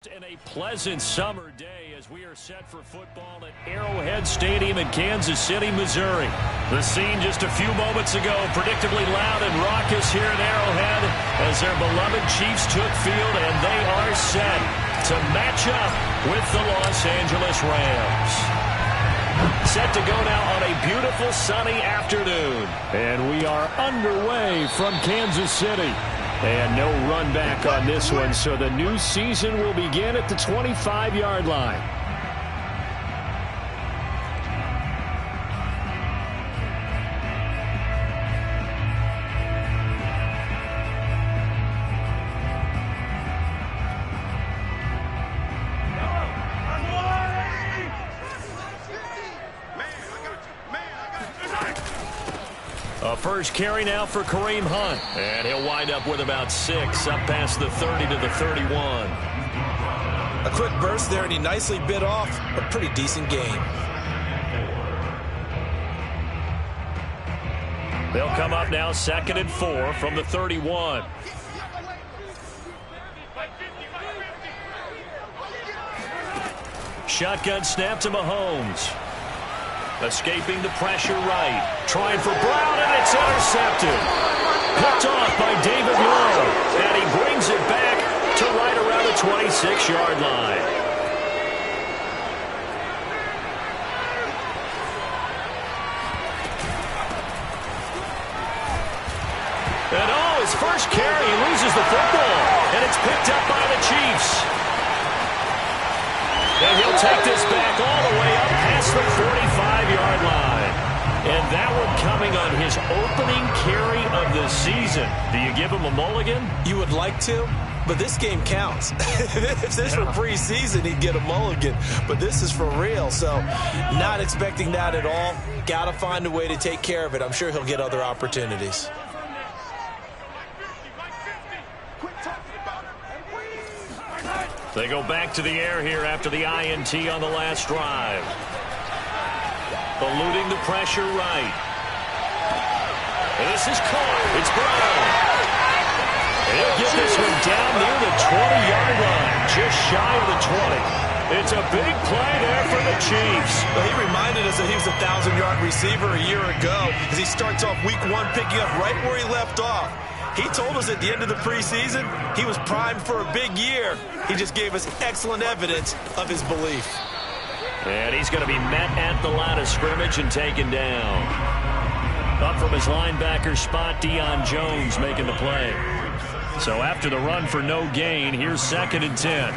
And a pleasant summer day as we are set for football at Arrowhead Stadium in Kansas City, Missouri. The scene just a few moments ago, predictably loud and raucous here at Arrowhead as their beloved Chiefs took field, and they are set to match up with the Los Angeles Rams. Set to go now on a beautiful sunny afternoon. And we are underway from Kansas City. And no run back on this one, so the new season will begin at the 25-yard line. A first carry now for Kareem Hunt. And he'll wind up with about 6, up past the 30 to the 31. A quick burst there, and he nicely bit off a pretty decent gain. They'll come up now 2nd and 4 from the 31. Shotgun snap to Mahomes. Escaping the pressure right. Trying for Brown, and it's intercepted. Picked off by David Lowe. And he brings it back to right around the 26-yard line. And his first carry, he loses the football. And it's picked up by the Chiefs. And he'll take this back all the way up past the 45-yard line. And that one coming on his opening carry of the season. Do you give him a mulligan? You would like to, but this game counts. If this were preseason, he'd get a mulligan. But this is for real, so not expecting that at all. Got to find a way to take care of it. I'm sure he'll get other opportunities. They go back to the air here after the INT on the last drive. Eluding the pressure right. This is caught. It's Brown. He'll get this one down near the 20-yard line, just shy of the 20. It's a big play there for the Chiefs. Well, he reminded us that he was a 1,000-yard receiver a year ago as he starts off week 1 picking up right where he left off. He told us at the end of the preseason he was primed for a big year. He just gave us excellent evidence of his belief. And he's going to be met at the line of scrimmage and taken down. Up from his linebacker spot, Deion Jones making the play. So after the run for no gain, here's 2nd and 10.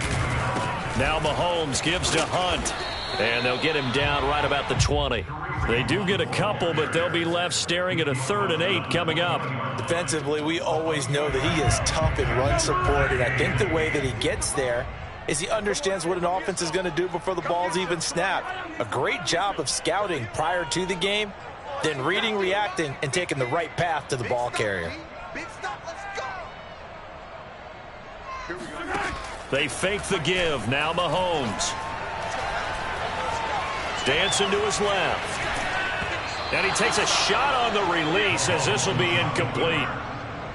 Now Mahomes gives to Hunt. And they'll get him down right about the 20. They do get a couple, but they'll be left staring at a 3rd and 8 coming up. Defensively, we always know that he is tough in run support, and I think the way that he gets there is he understands what an offense is going to do before the ball's even snapped. A great job of scouting prior to the game, then reading, reacting, and taking the right path to the ball carrier. They fake the give. Now Mahomes. Dancing to his left. And he takes a shot on the release as this will be incomplete.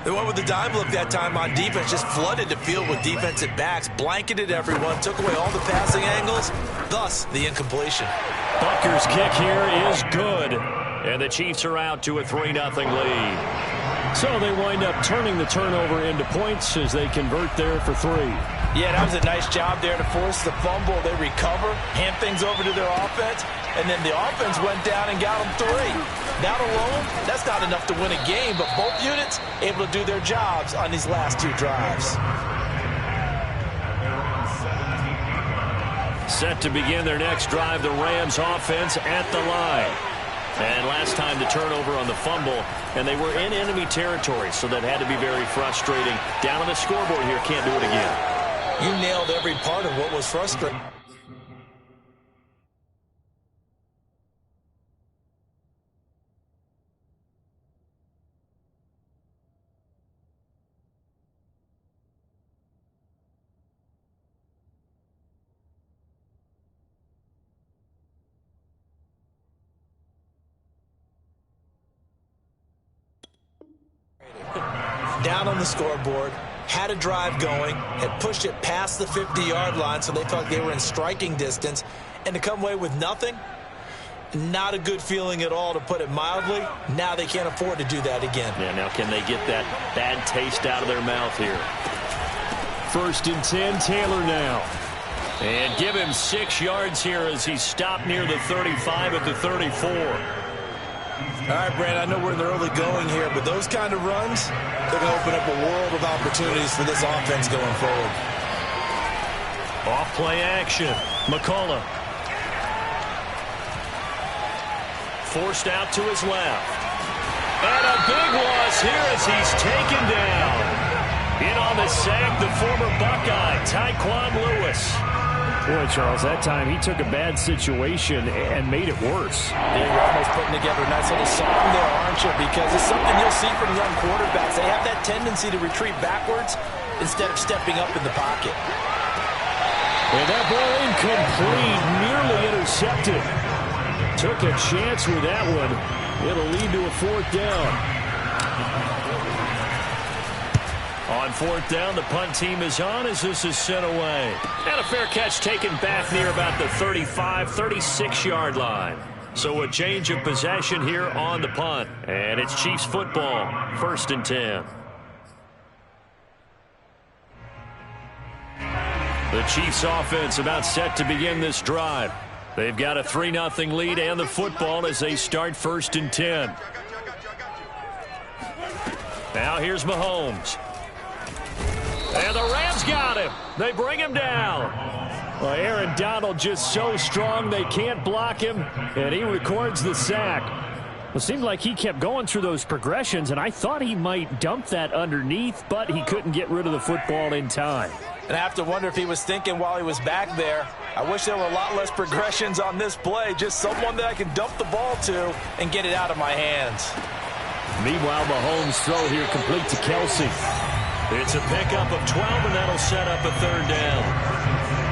They went with the dime look that time on defense, just flooded the field with defensive backs, blanketed everyone, took away all the passing angles, thus the incompletion. Butker's kick here is good. And the Chiefs are out to a 3-0 lead. So they wind up turning the turnover into points as they convert there for 3. Yeah, that was a nice job there to force the fumble. They recover, hand things over to their offense, and then the offense went down and got them 3. That alone, that's not enough to win a game, but both units able to do their jobs on these last 2 drives. Set to begin their next drive, the Rams offense at the line. And last time the turnover on the fumble, and they were in enemy territory, so that had to be very frustrating. Down on the scoreboard here, can't do it again. You nailed every part of what was frustrating. Down on the scoreboard, had a drive going, had pushed it past the 50-yard line so they felt like they were in striking distance, and to come away with nothing, not a good feeling at all, to put it mildly. Now they can't afford to do that again. Yeah, now can they get that bad taste out of their mouth here? 1st and 10, Taylor now. And give him 6 yards here as he stopped near the 35 at the 34. All right, Brandon, I know we're in the early going here, but those kind of runs, they're going to open up a world of opportunities for this offense going forward. Off play action. McCullough. Forced out to his left. And a big loss here as he's taken down. In on the sack, the former Buckeye, Tyquan Lewis. Boy, Charles, that time he took a bad situation and made it worse. You're almost putting together a nice little song there, aren't you? Because it's something you'll see from young quarterbacks. They have that tendency to retreat backwards instead of stepping up in the pocket. And that ball incomplete, nearly intercepted. Took a chance with that one. It'll lead to a 4th down. On 4th down, the punt team is on as this is sent away. And a fair catch taken back near about the 35, 36-yard line. So a change of possession here on the punt. And it's Chiefs football, 1st and 10. The Chiefs offense about set to begin this drive. They've got a 3-0 lead and the football as they start 1st and 10. Now here's Mahomes. And the Rams got him. They bring him down. Well, Aaron Donald just so strong they can't block him, and he records the sack. It seemed like he kept going through those progressions, and I thought he might dump that underneath, but he couldn't get rid of the football in time. And I have to wonder if he was thinking while he was back there, I wish there were a lot less progressions on this play, just someone that I can dump the ball to and get it out of my hands. Meanwhile, Mahomes' throw here complete to Kelsey. It's a pickup of 12, and that'll set up a 3rd down.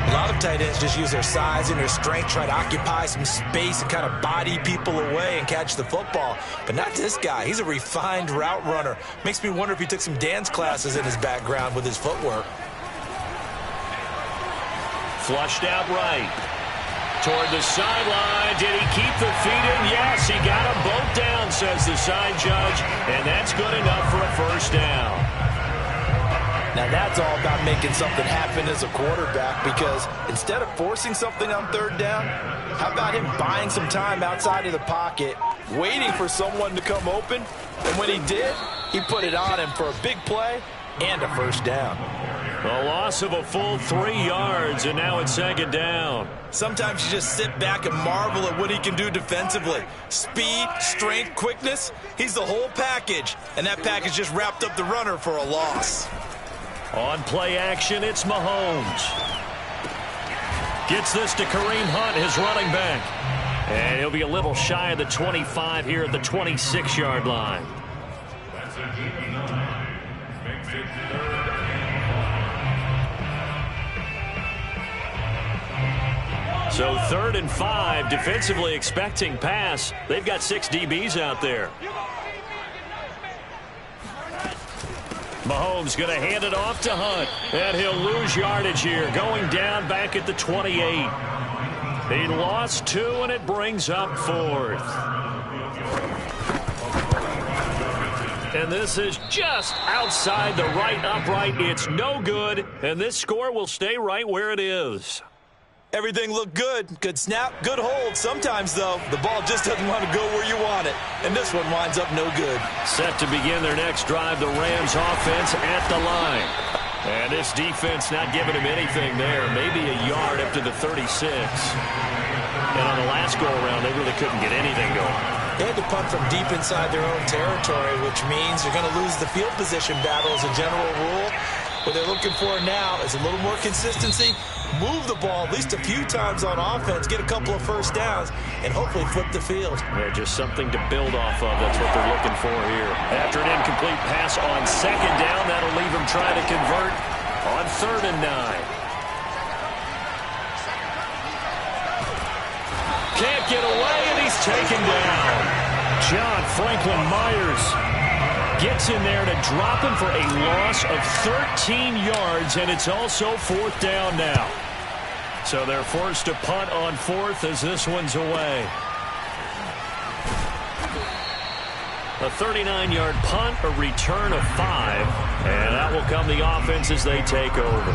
A lot of tight ends just use their size and their strength, try to occupy some space and kind of body people away and catch the football. But not this guy. He's a refined route runner. Makes me wonder if he took some dance classes in his background with his footwork. Flushed out right. Toward the sideline. Did he keep the feet in? Yes, he got them both down, says the side judge. And that's good enough for a 1st down. Now that's all about making something happen as a quarterback, because instead of forcing something on 3rd down, how about him buying some time outside of the pocket, waiting for someone to come open, and when he did, he put it on him for a big play and a 1st down. A loss of a full 3 yards, and now it's 2nd down. Sometimes you just sit back and marvel at what he can do defensively. Speed, strength, quickness, he's the whole package, and that package just wrapped up the runner for a loss. On play action, it's Mahomes. Gets this to Kareem Hunt, his running back. And he'll be a little shy of the 25 here at the 26-yard line. So 3rd and 5, defensively expecting pass. They've got 6 DBs out there. Mahomes going to hand it off to Hunt, and he'll lose yardage here, going down back at the 28. He lost 2, and it brings up 4th. And this is just outside the right upright. It's no good, and this score will stay right where it is. Everything looked good. Good snap, good hold. Sometimes, though, the ball just doesn't want to go where you want it. And this one winds up no good. Set to begin their next drive, the Rams offense at the line. And this defense not giving him anything there. Maybe a yard up to the 36. And on the last go-around, they really couldn't get anything going. They had to punt from deep inside their own territory, which means you're going to lose the field position battle as a general rule. What they're looking for now is a little more consistency, move the ball at least a few times on offense, get a couple of 1st downs, and hopefully flip the field. Yeah, just something to build off of. That's what they're looking for here. After an incomplete pass on 2nd down, that'll leave them trying to convert on 3rd and 9. Can't get away, and he's taken down. John Franklin Myers. Gets in there to drop him for a loss of 13 yards, and it's also 4th down now. So they're forced to punt on 4th as this one's away. A 39-yard punt, a return of 5, and that will come the offense as they take over.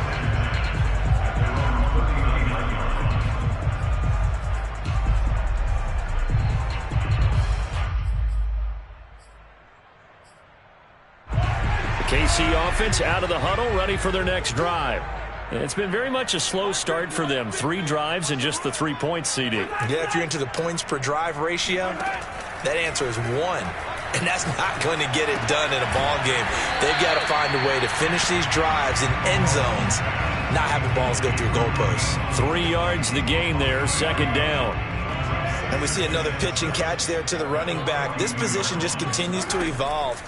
KC offense out of the huddle, ready for their next drive. It's been very much a slow start for them. 3 drives and just the 3 points, CD. Yeah, if you're into the points per drive ratio, that answer is 1. And that's not going to get it done in a ball game. They've got to find a way to finish these drives in end zones, not having balls go through goalposts. 3 yards the gain there, 2nd down. And we see another pitch and catch there to the running back. This position just continues to evolve.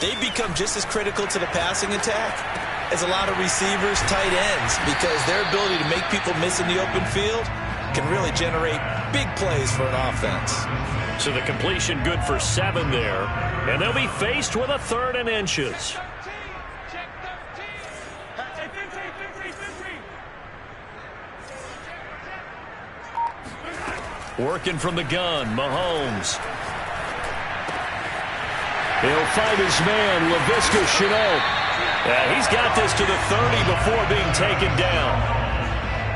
They become just as critical to the passing attack as a lot of receivers, tight ends, because their ability to make people miss in the open field can really generate big plays for an offense. So the completion good for 7 there, and they'll be faced with a 3rd and inches. Working from the gun, Mahomes. He'll find his man, Laviska Shenault. Yeah, he's got this to the 30 before being taken down.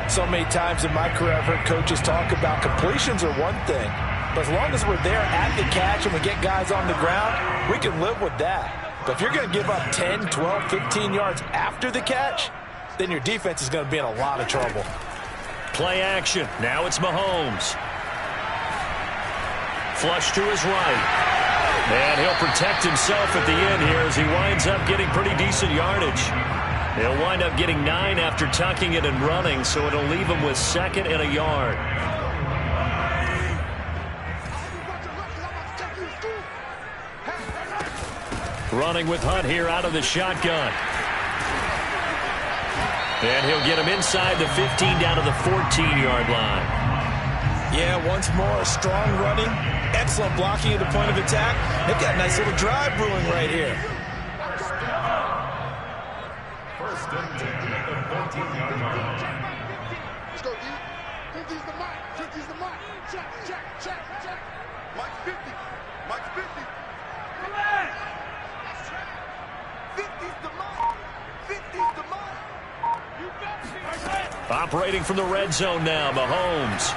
So many times in my career, I've heard coaches talk about completions are one thing, but as long as we're there at the catch and we get guys on the ground, we can live with that. But if you're going to give up 10, 12, 15 yards after the catch, then your defense is going to be in a lot of trouble. Play action. Now it's Mahomes. Flush to his right. And he'll protect himself at the end here as he winds up getting pretty decent yardage. He'll wind up getting 9 after tucking it and running, so it'll leave him with 2nd and a yard. Running with Hunt here out of the shotgun. And he'll get him inside the 15 down to the 14-yard line. Yeah, once more, strong running, excellent blocking at the point of attack. They've got a nice little drive brewing right here. First and 10 at the 14-yard line. Let's go, D. 50's the mic. 50's the mic. Check, check, check, check. Mike's 50. Mike's 50. Come on. 50's the mic. 50's the mic. You got me. Operating from the red zone now, Mahomes.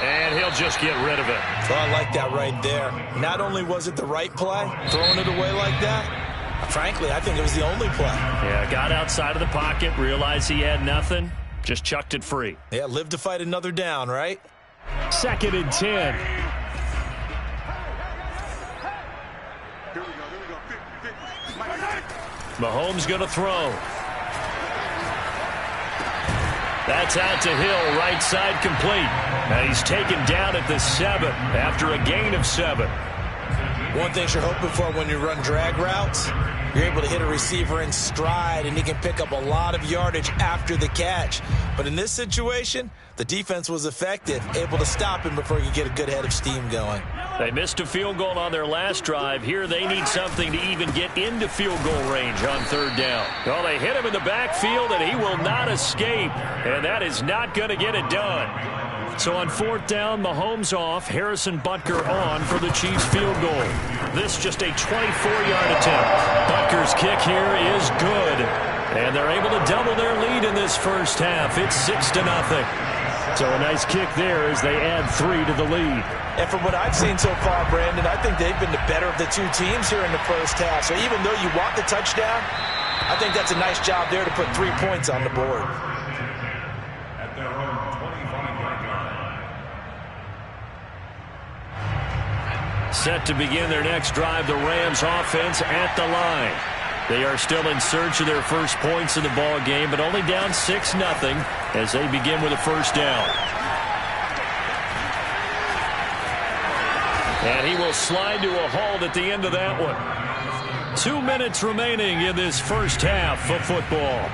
And he'll just get rid of it. Oh, I like that right there. Not only was it the right play, throwing it away like that, frankly, I think it was the only play. Yeah, got outside of the pocket, realized he had nothing, just chucked it free. Yeah, live to fight another down, right? 2nd and 10. Here we go, 50. Mahomes going to throw. That's out to Hill, right side complete. And he's taken down at the 7 after a gain of 7. One thing you're hoping for when you run drag routes, you're able to hit a receiver in stride, and he can pick up a lot of yardage after the catch. But in this situation, the defense was effective, able to stop him before he could get a good head of steam going. They missed a field goal on their last drive. Here they need something to even get into field goal range on 3rd down. Well, they hit him in the backfield, and he will not escape. And that is not going to get it done. So on 4th down, Mahomes off, Harrison Butker on for the Chiefs field goal. This just a 24-yard attempt. Butker's kick here is good. And they're able to double their lead in this first half. It's 6-0. So a nice kick there as they add 3 to the lead. And from what I've seen so far, Brandon, I think they've been the better of the two teams here in the first half. So even though you want the touchdown, I think that's a nice job there to put 3 points on the board. At their own 25-yard line. Set to begin their next drive, the Rams offense at the line. They are still in search of their first points in the ball game, but only down 6-0 as they begin with a first down. And he will slide to a halt at the end of that one. 2 minutes remaining in this first half of football.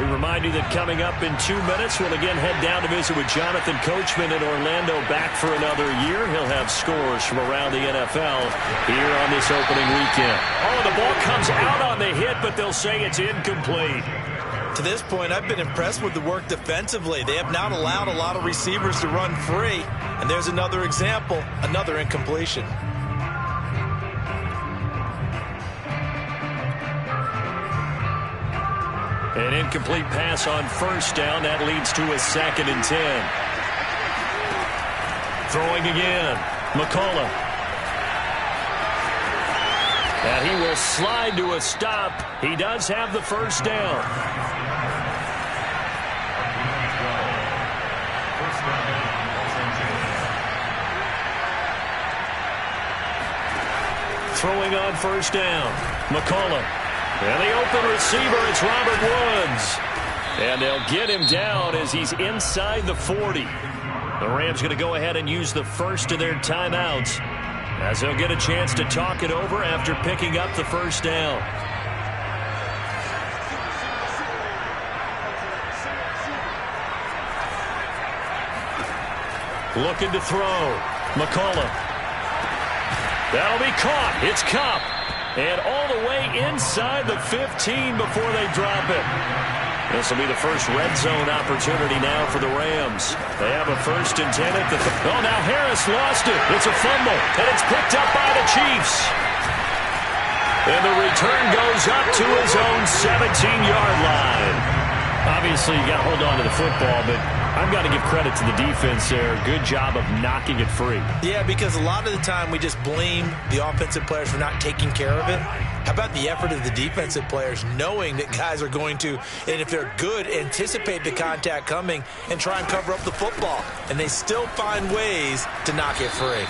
We remind you that coming up in 2 minutes, we'll again head down to visit with Jonathan Coachman in Orlando, back for another year. He'll have scores from around the NFL here on this opening weekend. Oh, the ball comes out on the hit, but they'll say it's incomplete. To this point, I've been impressed with the work defensively. They have not allowed a lot of receivers to run free. And there's another example, another incompletion. An incomplete pass on first down. That leads to a 2nd and 10. Throwing again. McCullough. And he will slide to a stop. He does have the first down. Throwing on first down. McCullough. And the open receiver, it's Robert Woods. And they'll get him down as he's inside the 40. The Rams going to go ahead and use the first of their timeouts, as they'll get a chance to talk it over after picking up the first down. Looking to throw. McCullough. That'll be caught. It's Kupp. And all the way inside the 15 before they drop it. This will be the first red zone opportunity now for the Rams. They have a 1st and 10 at the... Oh, now Harris lost it. It's a fumble, and it's picked up by the Chiefs. And the return goes up to his own 17-yard line. Obviously, you got to hold on to the football, but I've got to give credit to the defense there. Good job of knocking it free. Yeah, because a lot of the time we just blame the offensive players for not taking care of it. How about the effort of the defensive players knowing that guys are going to, and if they're good, anticipate the contact coming and try and cover up the football. And they still find ways to knock it free.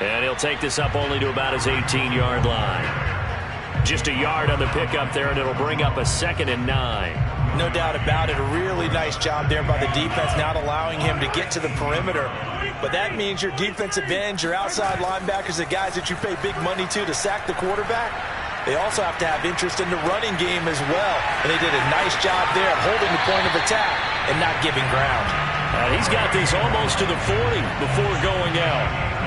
And he'll take this up only to about his 18-yard line. Just a yard on the pickup there, and it'll bring up a 2nd and 9. No doubt about it. A really nice job there by the defense, not allowing him to get to the perimeter. But that means your defensive ends, your outside linebackers, the guys that you pay big money to sack the quarterback, they also have to have interest in the running game as well. And they did a nice job there of holding the point of attack and not giving ground. He's got this almost to the 40 before going out.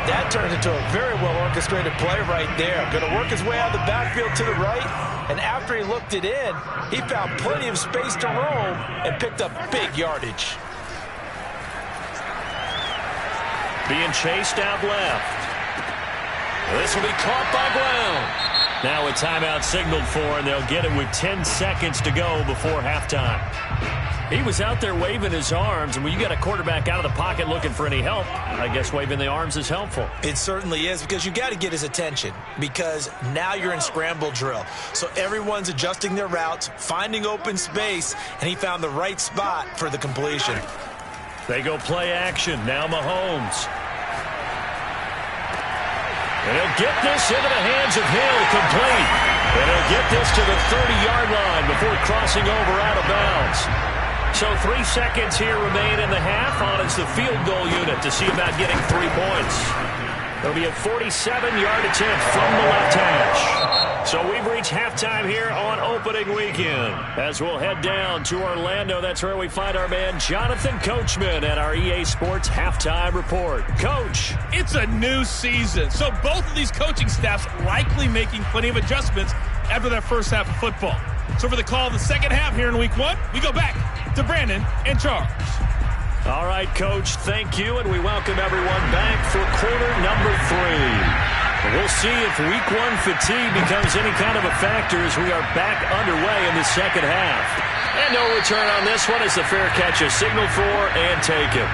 That turned into a very well-orchestrated play right there. Going to work his way out of the backfield to the right, and after he looked it in, he found plenty of space to roam and picked up big yardage. Being chased out left. This will be caught by Brown. Now a timeout signaled for, and they'll get it with 10 seconds to go before halftime. He was out there waving his arms, and when you got a quarterback out of the pocket looking for any help, I guess waving the arms is helpful. It certainly is, because you got to get his attention, because now you're in scramble drill. So everyone's adjusting their routes, finding open space, and he found the right spot for the completion. They go play action. Now Mahomes. And he'll get this into the hands of Hill, complete. And he'll get this to the 30-yard line before crossing over out of bounds. So 3 seconds here remain in the half on as the field goal unit to see about getting 3 points. There'll be a 47-yard attempt from the left hash. So we've reached halftime here on opening weekend. As we'll head down to Orlando, that's where we find our man Jonathan Coachman at our EA Sports Halftime Report. Coach. It's a new season, so both of these coaching staffs likely making plenty of adjustments after that first half of football. So for the call of the second half here in week 1, we go back to Brandon and Charles. All right, Coach, thank you, and we welcome everyone back for quarter number 3. We'll see if week 1 fatigue becomes any kind of a factor as we are back underway in the second half. And no return on this one as the fair catch is signaled for and taken.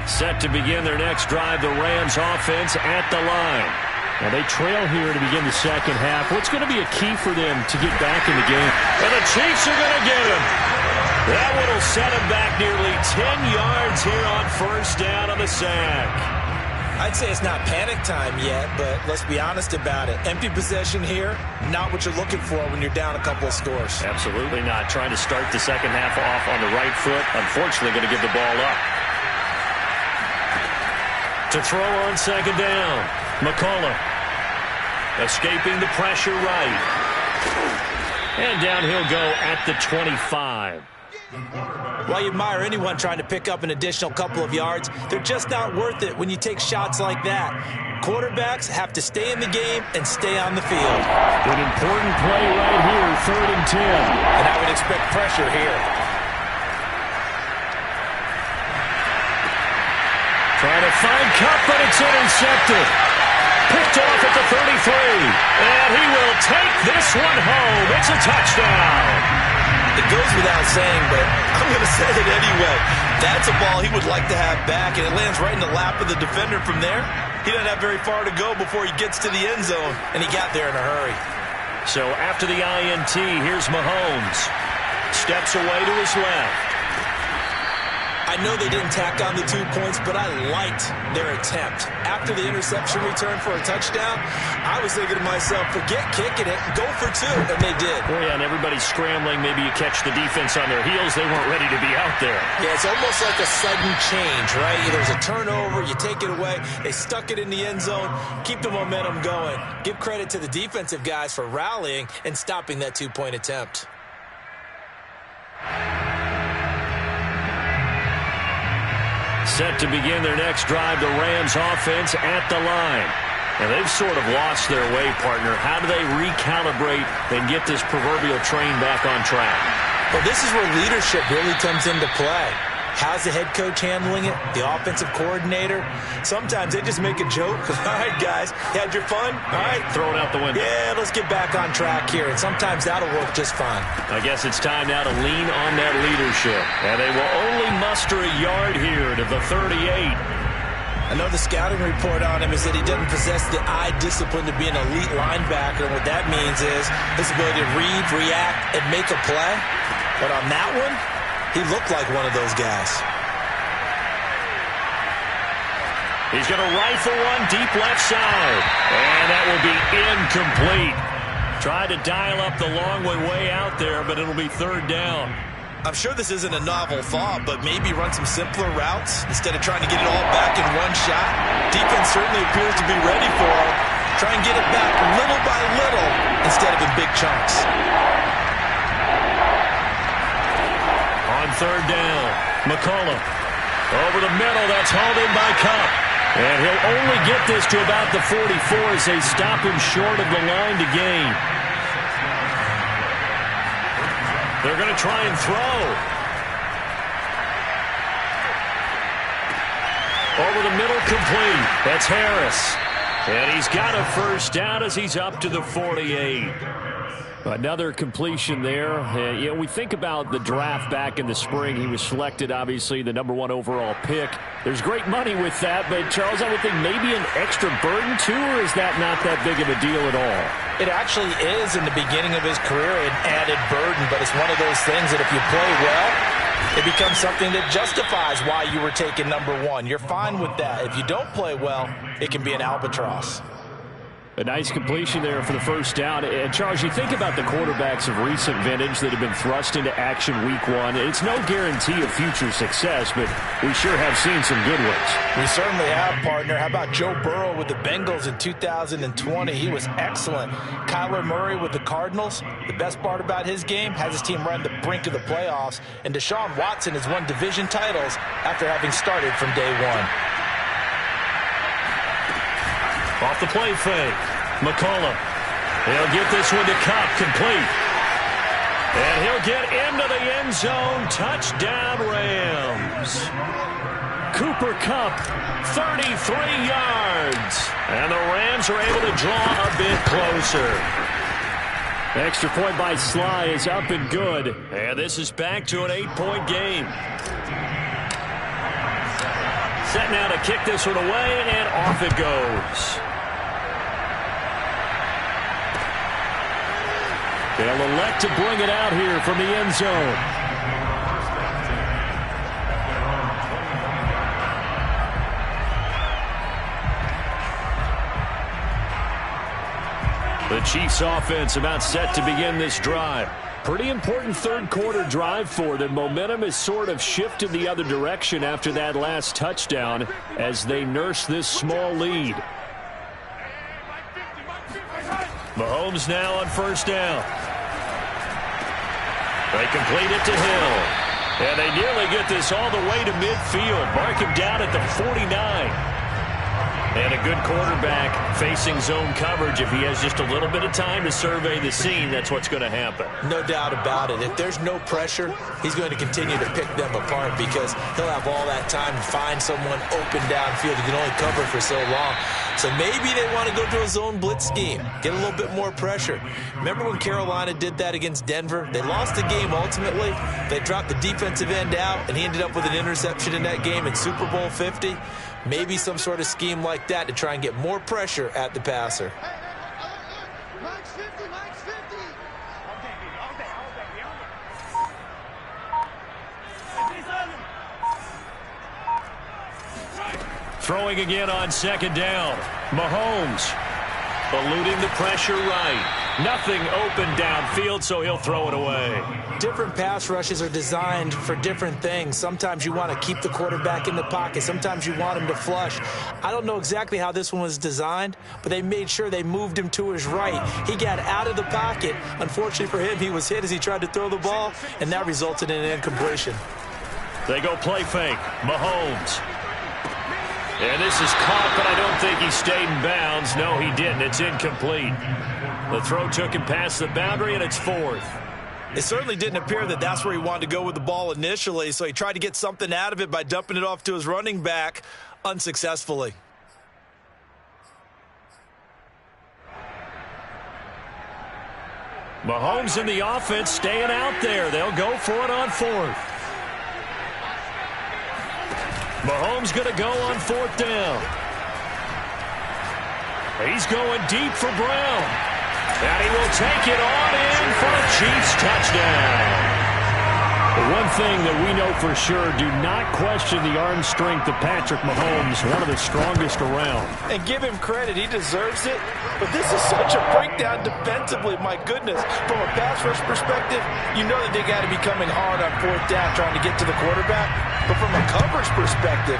Set to begin their next drive, the Rams offense at the line. Now they trail here to begin the second half. What's going to be a key for them to get back in the game? And the Chiefs are going to get him. That one will set him back nearly 10 yards here on first down on the sack. I'd say it's not panic time yet, but let's be honest about it. Empty possession here, not what you're looking for when you're down a couple of scores. Absolutely not. Trying to start the second half off on the right foot. Unfortunately, going to give the ball up. To throw on second down. McCullough escaping the pressure right. And down he'll go at the 25. Well, you admire anyone trying to pick up an additional couple of yards. They're just not worth it when you take shots like that. Quarterbacks have to stay in the game and stay on the field. An important play right here, 3rd and 10. And I would expect pressure here. Trying to find Kupp, but it's intercepted. Picked off at the 33. And he will take this one home. It's a touchdown. It goes without saying, but I'm going to say it anyway. That's a ball he would like to have back, and it lands right in the lap of the defender from there. He doesn't have very far to go before he gets to the end zone, and he got there in a hurry. So after the INT, here's Mahomes. Steps away to his left. I know they didn't tack on the 2 points, but I liked their attempt. After the interception return for a touchdown, I was thinking to myself, forget kicking it, go for 2, and they did. Oh, yeah, and everybody's scrambling. Maybe you catch the defense on their heels. They weren't ready to be out there. Yeah, it's almost like a sudden change, right? There's a turnover, you take it away, they stuck it in the end zone, keep the momentum going. Give credit to the defensive guys for rallying and stopping that 2-point attempt. Set to begin their next drive, the Rams offense at the line. And they've sort of lost their way, partner. How do they recalibrate and get this proverbial train back on track? Well, this is where leadership really comes into play. How's the head coach handling it? The offensive coordinator? Sometimes they just make a joke. All right, guys, you had your fun? All right. Throw it out the window. Yeah, let's get back on track here. And sometimes that'll work just fine. I guess it's time now to lean on that leadership. And they will only muster a yard here to the 38. I know the scouting report on him is that he doesn't possess the eye discipline to be an elite linebacker. And what that means is his ability to read, react, and make a play. But on that one, he looked like one of those guys. He's going to rifle one deep left side. And that will be incomplete. Tried to dial up the long way out there, but it'll be 3rd down. I'm sure this isn't a novel thought, but maybe run some simpler routes instead of trying to get it all back in one shot. Defense certainly appears to be ready for it. Try and get it back little by little instead of in big chunks. On 3rd down, McCullough. Over the middle, that's hauled in by Kupp. And he'll only get this to about the 44 as they stop him short of the line to gain. They're going to try and throw. Over the middle, complete. That's Harris. And he's got a first down as he's up to the 48. Another completion there. We think about the draft back in the spring. He was selected, obviously, the #1 overall pick. There's great money with that, but, Charles, I would think maybe an extra burden, too, or is that not that big of a deal at all? It actually is in the beginning of his career an added burden, but it's one of those things that if you play well, it becomes something that justifies why you were taken #1. You're fine with that. If you don't play well, it can be an albatross. A nice completion there for the first down. And, Charles, you think about the quarterbacks of recent vintage that have been thrust into action week 1. It's no guarantee of future success, but we sure have seen some good ones. We certainly have, partner. How about Joe Burrow with the Bengals in 2020? He was excellent. Kyler Murray with the Cardinals. The best part about his game, has his team run the brink of the playoffs. And Deshaun Watson has won division titles after having started from day 1. Off the play fake. McCullough. He'll get this one to Kupp, complete. And he'll get into the end zone. Touchdown, Rams. Cooper Kupp, 33 yards. And the Rams are able to draw a bit closer. Extra point by Sly is up and good. And this is back to an 8-point game. Set now to kick this one away, and off it goes. They'll elect to bring it out here from the end zone. The Chiefs offense about set to begin this drive. Pretty important third quarter drive for them. Momentum has sort of shifted the other direction after that last touchdown as they nurse this small lead. Mahomes now on first down. They complete it to Hill. And they nearly get this all the way to midfield. Mark him down at the 49. And a good quarterback facing zone coverage. If he has just a little bit of time to survey the scene, that's what's going to happen. No doubt about it. If there's no pressure, he's going to continue to pick them apart because he'll have all that time to find someone open downfield. He can only cover for so long. So maybe they want to go to a zone blitz scheme, get a little bit more pressure. Remember when Carolina did that against Denver? They lost the game ultimately. They dropped the defensive end out, and he ended up with an interception in that game in Super Bowl 50. Maybe some sort of scheme like that to try and get more pressure at the passer. Max 50, Max 50. Throwing again on second down. Mahomes eluding the pressure right. Nothing open downfield, so he'll throw it away. Different pass rushes are designed for different things. Sometimes you want to keep the quarterback in the pocket. Sometimes you want him to flush. I don't know exactly how this one was designed, but they made sure they moved him to his right. He got out of the pocket. Unfortunately for him, he was hit as he tried to throw the ball, and that resulted in an incompletion. They go play fake. Mahomes. And this is caught, but I don't think he stayed in bounds. No, he didn't. It's incomplete. The throw took him past the boundary, and it's fourth. It certainly didn't appear that that's where he wanted to go with the ball initially, so he tried to get something out of it by dumping it off to his running back unsuccessfully. Mahomes and the offense staying out there. They'll go for it on fourth. Mahomes going to go on fourth down. He's going deep for Brown. And he will take it on in for a Chiefs touchdown. The one thing that we know for sure, do not question the arm strength of Patrick Mahomes, one of the strongest around. And give him credit, he deserves it. But this is such a breakdown defensively, my goodness. From a pass rush perspective, you know that they got to be coming hard on fourth down trying to get to the quarterback. But from a coverage perspective,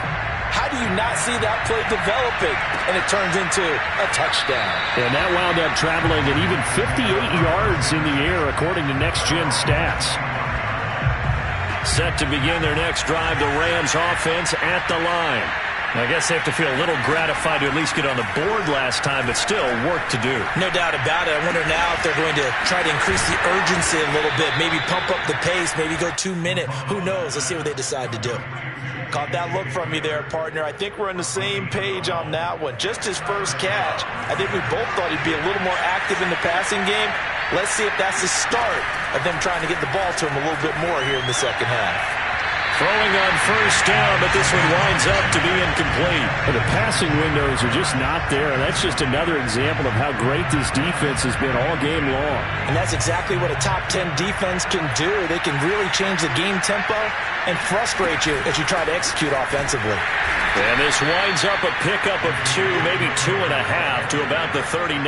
how do you not see that play developing? And it turns into a touchdown. And that wound up traveling at even 58 yards in the air, according to Next Gen Stats. Set to begin their next drive, the Rams offense at the line. I guess they have to feel a little gratified to at least get on the board last time, but still work to do. No doubt about it. I wonder now if they're going to try to increase the urgency a little bit, maybe pump up the pace, maybe go 2-minute. Who knows? Let's see what they decide to do. Caught that look from you there, partner. I think we're on the same page on that one. Just his first catch. I think we both thought he'd be a little more active in the passing game. Let's see if that's the start of them trying to get the ball to him a little bit more here in the second half. Throwing on first down, but this one winds up to be incomplete. The passing windows are just not there. That's just another example of how great this defense has been all game long. And that's exactly what a top 10 defense can do. They can really change the game tempo and frustrate you as you try to execute offensively. And this winds up a pickup of 2, maybe 2.5 to about the 39.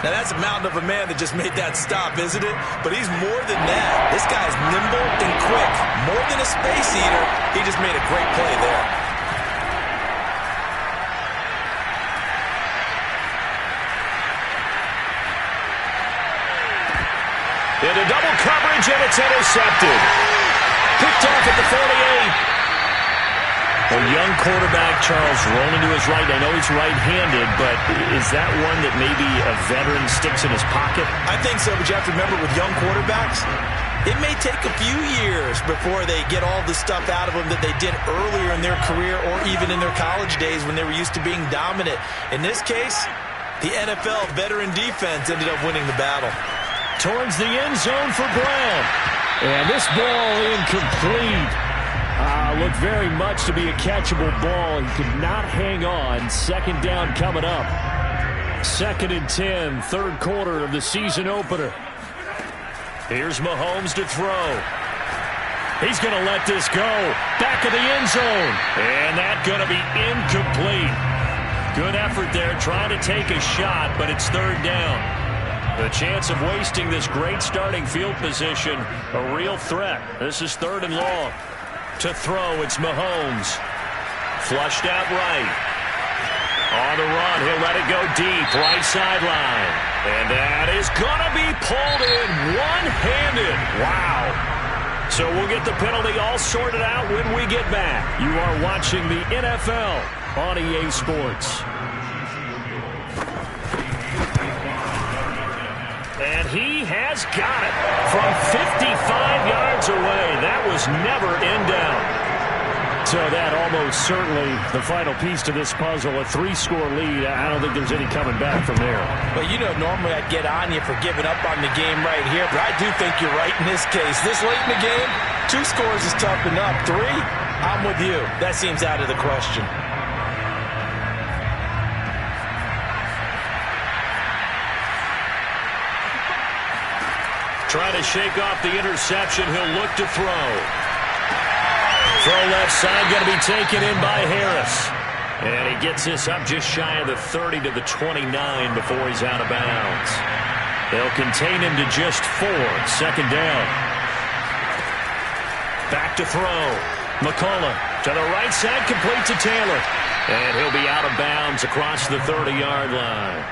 Now, that's a mountain of a man that just made that stop, isn't it? But he's more than that. This guy's nimble and quick. More than a space eater, he just made a great play there. Into double coverage, and it's intercepted. Picked off at the 48. A young quarterback, Charles, rolling to his right. I know he's right-handed, but is that one that maybe a veteran sticks in his pocket? I think so, but you have to remember with young quarterbacks, it may take a few years before they get all the stuff out of them that they did earlier in their career or even in their college days when they were used to being dominant. In this case, the NFL veteran defense ended up winning the battle. Towards the end zone for Brown. And this ball incomplete. Looked very much to be a catchable ball. He could not hang on. Second down coming up. 2nd and 10, third quarter of the season opener. Here's Mahomes to throw. He's going to let this go. Back of the end zone. And that's going to be incomplete. Good effort there trying to take a shot, but it's third down. The chance of wasting this great starting field position, a real threat. This is 3rd and long. To throw, it's Mahomes. Flushed out right. On the run, he'll let it go deep, right sideline. And that is going to be pulled in one-handed. Wow. So we'll get the penalty all sorted out when we get back. You are watching the NFL on EA Sports. And he has got it from 55 yards away. That was never in doubt. So that almost certainly the final piece to this puzzle, a 3-score lead. I don't think there's any coming back from there. Well, normally I'd get on you for giving up on the game right here, but I do think you're right in this case. This late in the game, 2 scores is tough enough. 3, I'm with you. That seems out of the question. Trying to shake off the interception. He'll look to throw. Throw left side, going to be taken in by Harris. And he gets this up just shy of the 30 to the 29 before he's out of bounds. They'll contain him to just 4. 2nd down. Back to throw. McCullough to the right side, complete to Taylor. And he'll be out of bounds across the 30-yard line.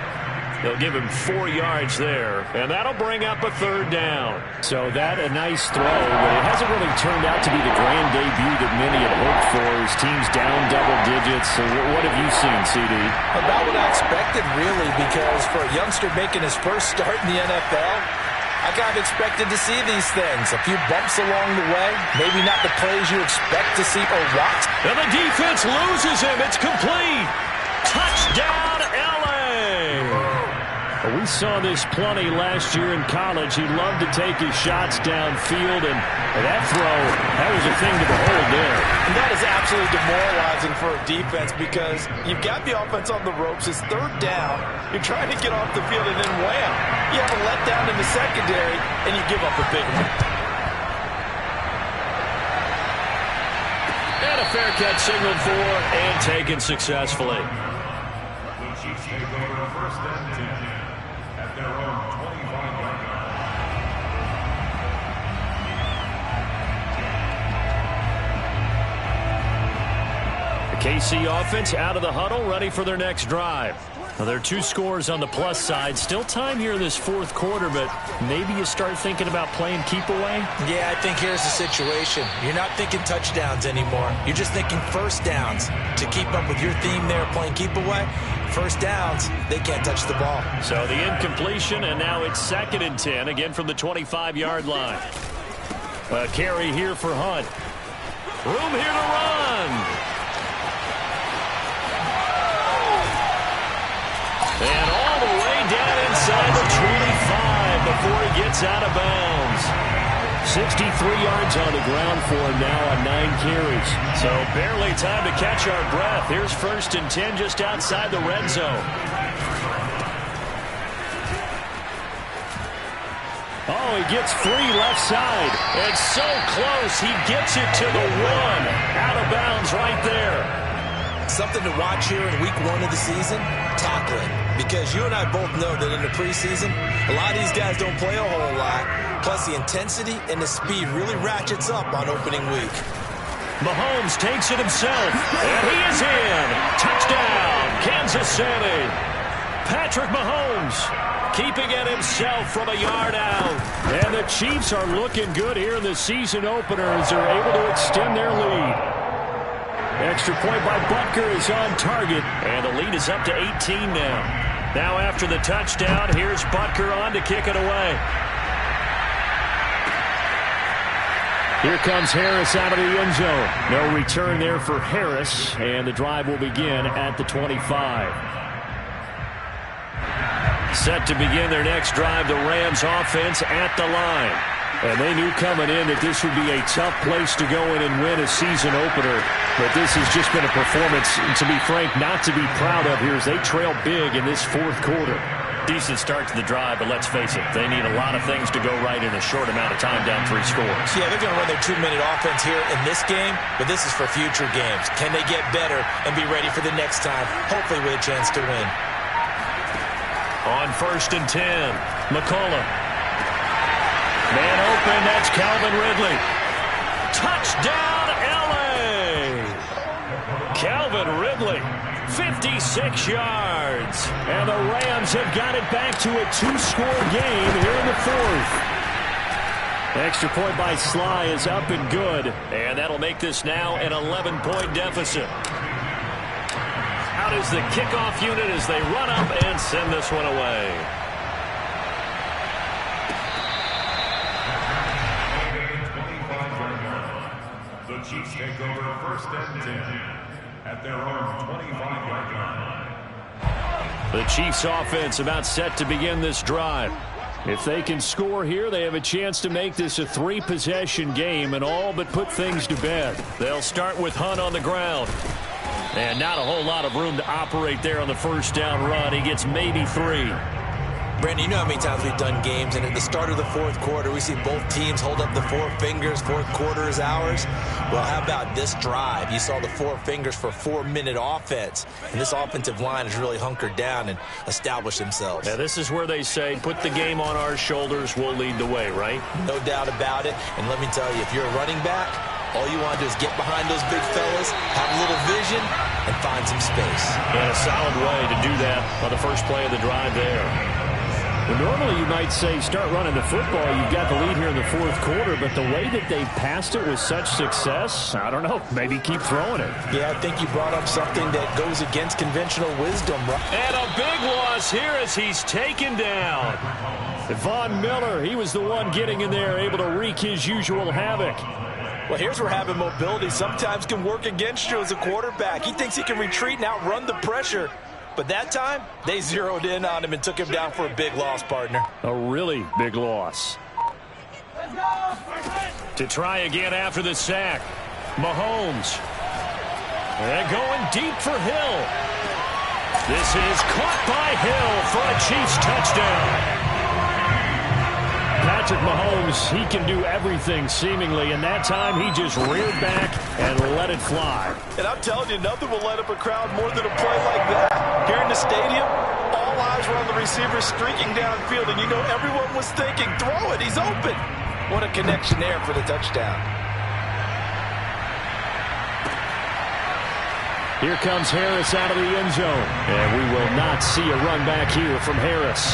They'll give him 4 yards there, and that'll bring up a 3rd down. So that a nice throw, but it hasn't really turned out to be the grand debut that many had hoped for. His team's down double digits. So what have you seen, CD? About what I expected, really, because for a youngster making his first start in the NFL, I kind of expected to see these things. A few bumps along the way, maybe not the plays you expect to see or want. And the defense loses him. It's complete. Touchdown, L.A. We saw this plenty last year in college. He loved to take his shots downfield, and that throw, that was a thing to behold there. And that is absolutely demoralizing for a defense because you've got the offense on the ropes. It's 3rd down. You're trying to get off the field, and then wham, you have a letdown in the secondary, and you give up a big one. And a fair catch signaled for and taken successfully. The Chiefs take over 1st and 10 at their own 25-yard line. The KC offense out of the huddle, ready for their next drive. Now, there are 2 scores on the plus side. Still time here in this 4th quarter, but maybe you start thinking about playing keep away? Yeah, I think here's the situation. You're not thinking touchdowns anymore. You're just thinking 1st downs. To keep up with your theme there, playing keep away, 1st downs, they can't touch the ball. So the incompletion, and now it's 2nd and 10, again from the 25-yard line. A carry here for Hunt. Room here to run. And all the way down inside the 25 before he gets out of bounds. 63 yards on the ground for him now on 9 carries. So barely time to catch our breath. Here's 1st and 10 just outside the red zone. Oh, he gets free left side. And so close, he gets it to the 1. Out of bounds right there. Something to watch here in week 1 of the season, tackling. Because you and I both know that in the preseason, a lot of these guys don't play a whole lot. Plus, the intensity and the speed really ratchets up on opening week. Mahomes takes it himself, and he is in. Touchdown, Kansas City. Patrick Mahomes keeping it himself from a yard out. And the Chiefs are looking good here in the season opener as they're able to extend their lead. Extra point by Butker is on target, and the lead is up to 18 now. Now after the touchdown, here's Butker on to kick it away. Here comes Harris out of the end zone. No return there for Harris, and the drive will begin at the 25. Set to begin their next drive, the Rams offense at the line. And they knew coming in that this would be a tough place to go in and win a season opener. But this has just been a performance, to be frank, not to be proud of here as they trail big in this 4th quarter. Decent start to the drive, but let's face it, they need a lot of things to go right in a short amount of time down 3 scores. Yeah, they're going to run their 2-minute offense here in this game, but this is for future games. Can they get better and be ready for the next time, hopefully with a chance to win? On 1st and 10, McCullough. Man open, that's Calvin Ridley. Touchdown, L.A. Calvin Ridley, 56 yards. And the Rams have got it back to a 2-score game here in the 4th. Extra point by Sly is up and good. And that'll make this now an 11-point deficit. Out is the kickoff unit as they run up and send this one away. The Chiefs take over 1st and 10 at their own 25-yard line. The Chiefs offense about set to begin this drive. If they can score here, they have a chance to make this a 3-possession game and all but put things to bed. They'll start with Hunt on the ground. And not a whole lot of room to operate there on the first down run. He gets maybe 3. Brandon, you know how many times we've done games, and at the start of the 4th quarter, we see both teams hold up the 4 fingers, 4th quarter is ours. Well, how about this drive? You saw the 4 fingers for 4-minute offense, and this offensive line has really hunkered down and established themselves. Yeah, this is where they say, put the game on our shoulders, we'll lead the way, right? No doubt about it, and let me tell you, if you're a running back, all you want to do is get behind those big fellas, have a little vision, and find some space. And a solid way to do that on the first play of the drive there. Well, normally you might say start running the football. You've got the lead here in the 4th quarter, but the way that they passed it with such success, I don't know, maybe keep throwing it. Yeah, I think you brought up something that goes against conventional wisdom. And a big loss here as he's taken down. Von Miller, he was the one getting in there, able to wreak his usual havoc. Well, here's where having mobility sometimes can work against you as a quarterback. He thinks he can retreat and outrun the pressure. But that time, they zeroed in on him and took him down for a big loss, partner. A really big loss. To try again after the sack, Mahomes. And going deep for Hill. This is caught by Hill for a Chiefs touchdown. Patrick Mahomes, he can do everything seemingly, and that time he just reared back and let it fly. And I'm telling you, nothing will light up a crowd more than a play like that. Here in the stadium, all eyes were on the receiver streaking downfield, and you know everyone was thinking, throw it, he's open. What a connection there for the touchdown. Here comes Harris out of the end zone, and we will not see a run back here from Harris.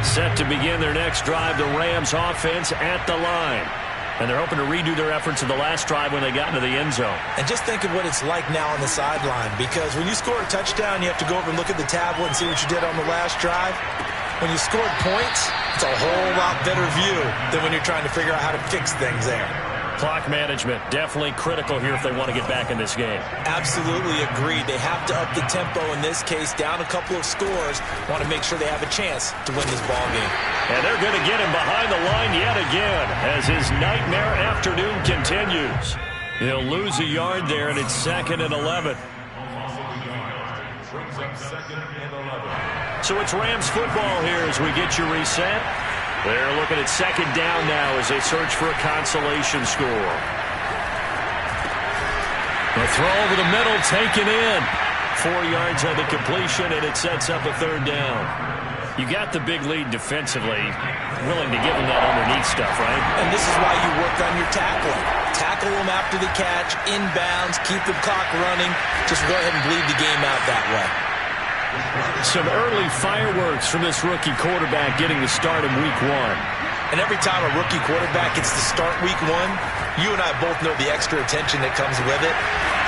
Set to begin their next drive, the Rams offense at the line. And they're hoping to redo their efforts in the last drive when they got into the end zone. And just think of what it's like now on the sideline, because when you score a touchdown, you have to go over and look at the tablet and see what you did on the last drive. When you scored points, it's a whole lot better view than when you're trying to figure out how to fix things there. Clock management, definitely critical here if they want to get back in this game. Absolutely agreed. They have to up the tempo in this case, down a couple of scores. Want to make sure they have a chance to win this ball game. And they're going to get him behind the line yet again as his nightmare afternoon continues. He'll lose a yard there, and it's 2nd and 11. So it's Rams football here as we get you reset. They're looking at 2nd down now as they search for a consolation score. The throw over the middle taken in. 4 yards on the completion, and it sets up a 3rd down. You got the big lead defensively. Willing to give them that underneath stuff, right? And this is why you work on your tackling. Tackle them after the catch, inbounds, keep the clock running. Just go ahead and bleed the game out that way. Some early fireworks from this rookie quarterback getting the start in week 1. And every time a rookie quarterback gets to start week 1, you and I both know the extra attention that comes with it.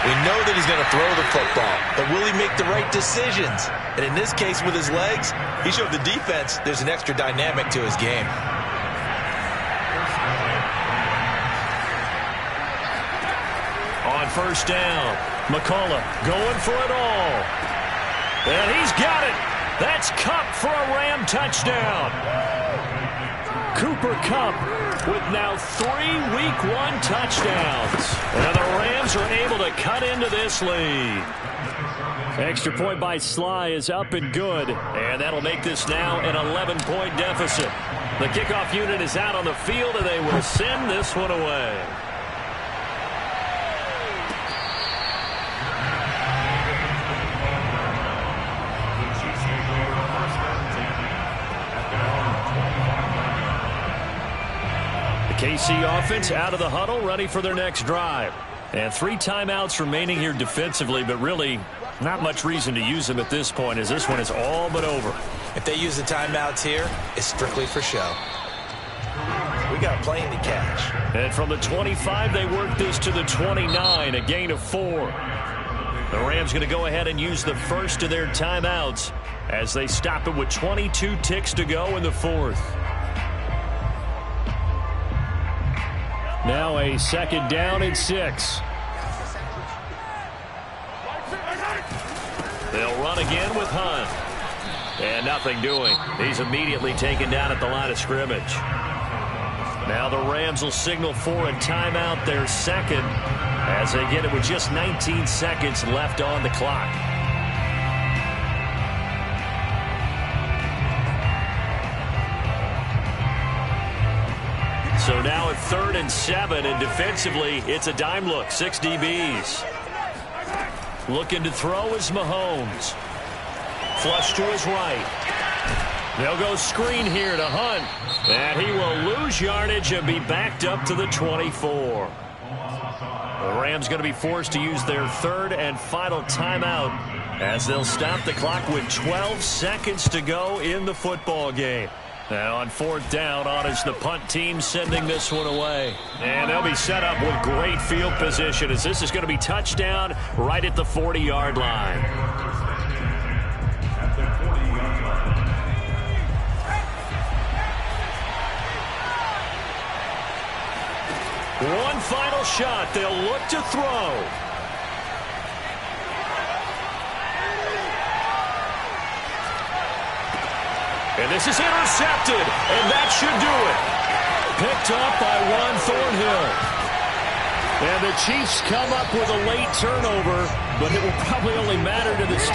We know that he's going to throw the football, but will he make the right decisions? And in this case with his legs, he showed the defense there's an extra dynamic to his game. On 1st down, McCullough going for it all. And he's got it. That's Kupp for a Ram touchdown. Cooper Kupp with now 3 week 1 touchdowns. And the Rams are able to cut into this lead. Extra point by Sly is up and good. And that'll make this now an 11-point deficit. The kickoff unit is out on the field, and they will send this one away. KC offense out of the huddle, ready for their next drive. And 3 timeouts remaining here defensively, but really not much reason to use them at this point, as this one is all but over. If they use the timeouts here, it's strictly for show. We got a plane to catch. And from the 25, they work this to the 29, a gain of 4. The Rams going to go ahead and use the first of their timeouts as they stop it with 22 ticks to go in the 4th. Now a 2nd down and 6. They'll run again with Hunt. And nothing doing. He's immediately taken down at the line of scrimmage. Now the Rams will signal for a timeout, their 2nd, as they get it with just 19 seconds left on the clock. So now at 3rd and 7, and defensively, it's a dime look, 6 DBs. Looking to throw is Mahomes. Flush to his right. They'll go screen here to Hunt. And he will lose yardage and be backed up to the 24. The Rams going to be forced to use their 3rd and final timeout as they'll stop the clock with 12 seconds to go in the football game. Now on 4th down, on is the punt team sending this one away. And they'll be set up with great field position as this is going to be touchdown right at the 40-yard line. At the 40-yard line. One final shot. They'll look to throw. And this is intercepted, and that should do it. Picked up by Juan Thornhill. And the Chiefs come up with a late turnover, but it will probably only matter to the stat.